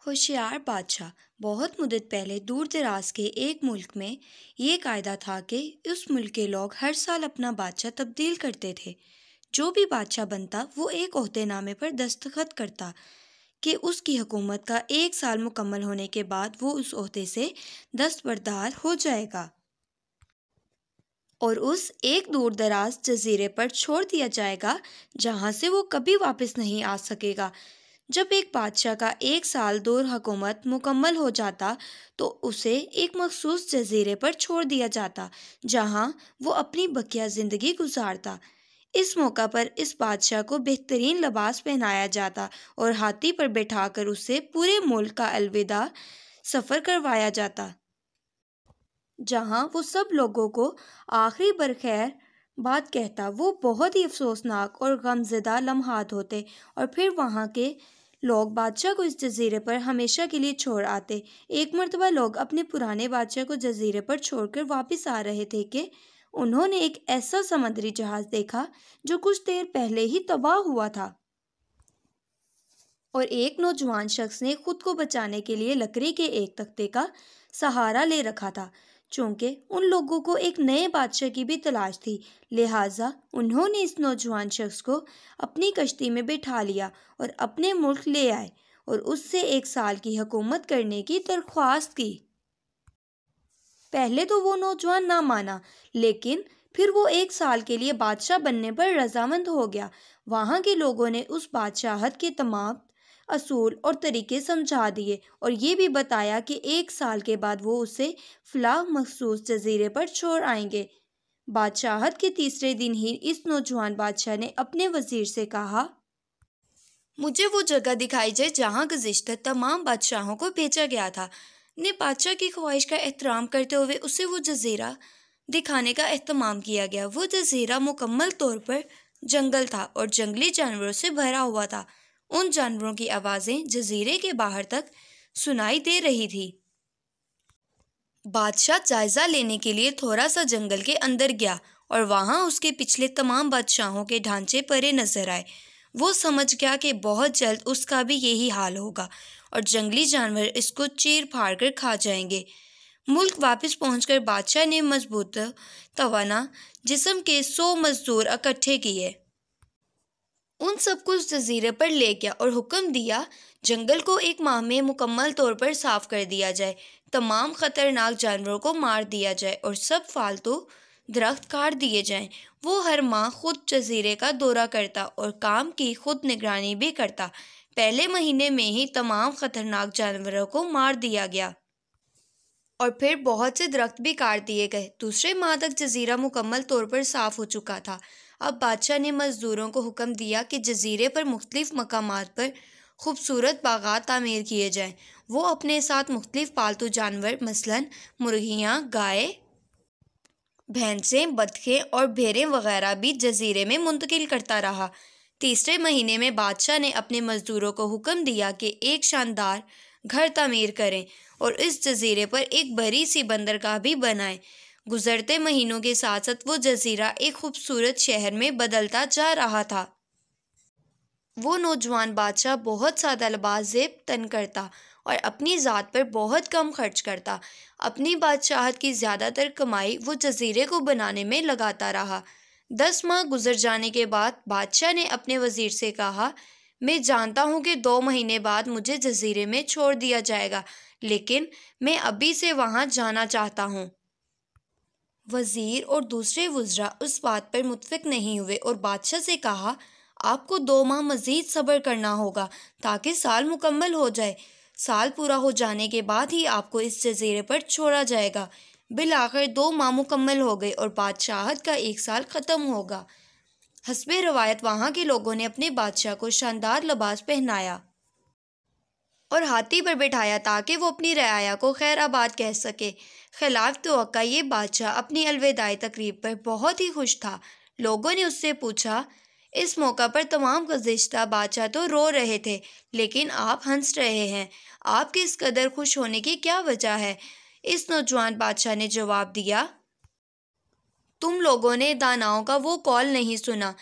ہوشیار بادشاہ بہت مدت پہلے دور دراز کے ایک ملک میں یہ قاعدہ تھا کہ اس ملک کے لوگ ہر سال اپنا بادشاہ تبدیل کرتے تھے۔ جو بھی بادشاہ بنتا وہ ایک عہدے نامے پر دستخط کرتا کہ اس کی حکومت کا 1 سال مکمل ہونے کے بعد وہ اس عہدے سے دستبردار ہو جائے گا اور اس ایک دور دراز جزیرے پر چھوڑ دیا جائے گا جہاں سے وہ کبھی واپس نہیں آ سکے گا۔ جب ایک بادشاہ کا 1 سال دور حکومت مکمل ہو جاتا تو اسے ایک مخصوص جزیرے پر چھوڑ دیا جاتا جہاں وہ اپنی بقیہ زندگی گزارتا۔ اس موقع پر اس بادشاہ کو بہترین لباس پہنایا جاتا اور ہاتھی پر بٹھا کر اسے پورے ملک کا الوداع سفر کروایا جاتا، جہاں وہ سب لوگوں کو آخری برخیر بات کہتا۔ وہ بہت ہی افسوسناک اور غمزدہ لمحات ہوتے اور پھر وہاں کے لوگ بادشاہ کو اس جزیرے پر ہمیشہ کے لیے چھوڑ آتے۔ ایک مرتبہ لوگ اپنے پرانے بادشاہ کو جزیرے پر چھوڑ کر واپس آ رہے تھے کہ انہوں نے ایک ایسا سمندری جہاز دیکھا جو کچھ دیر پہلے ہی تباہ ہوا تھا، اور ایک نوجوان شخص نے خود کو بچانے کے لیے لکڑی کے ایک تختے کا سہارا لے رکھا تھا۔ چونکہ ان لوگوں کو ایک نئے بادشاہ کی بھی تلاش تھی، لہٰذا انہوں نے اس نوجوان شخص کو اپنی کشتی میں بٹھا لیا اور اپنے ملک لے آئے اور اس سے 1 سال کی حکومت کرنے کی درخواست کی۔ پہلے تو وہ نوجوان نہ مانا، لیکن پھر وہ 1 سال کے لیے بادشاہ بننے پر رضامند ہو گیا۔ وہاں کے لوگوں نے اس بادشاہت کے تمام اصول اور طریقے سمجھا دیے اور یہ بھی بتایا کہ 1 سال کے بعد وہ اسے فلاں مخصوص جزیرے پر چھوڑ آئیں گے۔ بادشاہت کے تیسرے دن ہی اس نوجوان بادشاہ نے اپنے وزیر سے کہا، مجھے وہ جگہ دکھائی جائے جہاں گزشتہ تمام بادشاہوں کو بھیجا گیا تھا۔ نے بادشاہ کی خواہش کا احترام کرتے ہوئے اسے وہ جزیرہ دکھانے کا اہتمام کیا گیا۔ وہ جزیرہ مکمل طور پر جنگل تھا اور جنگلی جانوروں سے بھرا ہوا تھا۔ ان جانوروں کی آوازیں جزیرے کے باہر تک سنائی دے رہی تھی۔ بادشاہ جائزہ لینے کے لیے تھوڑا سا جنگل کے اندر گیا اور وہاں اس کے پچھلے تمام بادشاہوں کے ڈھانچے پڑے نظر آئے۔ وہ سمجھ گیا کہ بہت جلد اس کا بھی یہی حال ہوگا اور جنگلی جانور اس کو چیر پھاڑ کر کھا جائیں گے۔ ملک واپس پہنچ کر بادشاہ نے مضبوط توانا جسم کے 100 مزدور اکٹھے کیے، ان سب کو اس جزیرے پر لے گیا اور حکم دیا جنگل کو 1 ماہ میں مکمل طور پر صاف کر دیا جائے، تمام خطرناک جانوروں کو مار دیا جائے اور سب فالتو درخت کاٹ دیے جائیں۔ وہ ہر ماہ خود جزیرے کا دورہ کرتا اور کام کی خود نگرانی بھی کرتا۔ پہلے مہینے میں ہی تمام خطرناک جانوروں کو مار دیا گیا اور پھر بہت سے درخت بھی کاٹ دیے گئے۔ دوسرے ماہ تک جزیرہ مکمل طور پر صاف ہو چکا تھا۔ اب بادشاہ نے مزدوروں کو حکم دیا کہ جزیرے پر مختلف مقامات پر خوبصورت باغات تعمیر کیے جائیں۔ وہ اپنے ساتھ مختلف پالتو جانور مثلاً مرغیاں، گائے، بھینسیں، بطخیں اور بھیڑیں وغیرہ بھی جزیرے میں منتقل کرتا رہا۔ تیسرے مہینے میں بادشاہ نے اپنے مزدوروں کو حکم دیا کہ ایک شاندار گھر تعمیر کریں اور اس جزیرے پر ایک بڑی سی بندرگاہ بھی بنائیں۔ گزرتے مہینوں کے ساتھ ساتھ وہ جزیرہ ایک خوبصورت شہر میں بدلتا جا رہا تھا۔ وہ نوجوان بادشاہ بہت سادہ لباس زیب تن کرتا اور اپنی ذات پر بہت کم خرچ کرتا۔ اپنی بادشاہت کی زیادہ تر کمائی وہ جزیرے کو بنانے میں لگاتا رہا۔ 10 ماہ گزر جانے کے بعد بادشاہ نے اپنے وزیر سے کہا، میں جانتا ہوں کہ 2 مہینے بعد مجھے جزیرے میں چھوڑ دیا جائے گا، لیکن میں ابھی سے وہاں جانا چاہتا ہوں۔ وزیر اور دوسرے وزراء اس بات پر متفق نہیں ہوئے اور بادشاہ سے کہا، آپ کو 2 ماہ مزید صبر کرنا ہوگا تاکہ سال مکمل ہو جائے۔ سال پورا ہو جانے کے بعد ہی آپ کو اس جزیرے پر چھوڑا جائے گا۔ بالآخر 2 ماہ مکمل ہو گئے اور بادشاہت کا 1 سال ختم ہوگا۔ حسب روایت وہاں کے لوگوں نے اپنے بادشاہ کو شاندار لباس پہنایا اور ہاتھی پر بٹھایا تاکہ وہ اپنی رعایا کو خیر آباد کہہ سکے۔ خلاف توقع یہ بادشاہ اپنی الوداعی تقریب پر بہت ہی خوش تھا۔ لوگوں نے اس سے پوچھا، اس موقع پر تمام گزشتہ بادشاہ تو رو رہے تھے لیکن آپ ہنس رہے ہیں، آپ کے اس قدر خوش ہونے کی کیا وجہ ہے؟ اس نوجوان بادشاہ نے جواب دیا، تم لوگوں نے داناؤں کا وہ قول نہیں سنا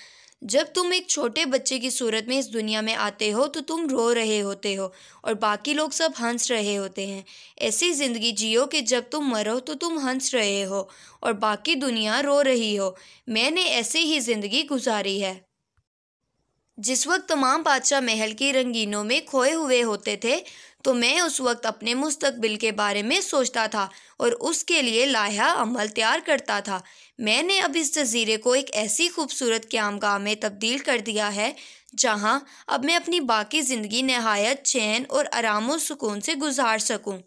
جب تم ایک چھوٹے بچے کی صورت میں اس دنیا میں آتے ہو تو تم رو رہے ہوتے ہو اور باقی لوگ سب ہنس رہے ہوتے ہیں۔ ایسی زندگی جیو کہ جب تم مرو تو تم ہنس رہے ہو اور باقی دنیا رو رہی ہو۔ میں نے ایسے ہی زندگی گزاری ہے۔ جس وقت تمام بادشاہ محل کی رنگینوں میں کھوئے ہوئے ہوتے تھے تو میں اس وقت اپنے مستقبل کے بارے میں سوچتا تھا اور اس کے لیے لائحہ عمل تیار کرتا تھا۔ میں نے اب اس جزیرے کو ایک ایسی خوبصورت قیامگاہ میں تبدیل کر دیا ہے جہاں اب میں اپنی باقی زندگی نہایت چین اور آرام و سکون سے گزار سکوں۔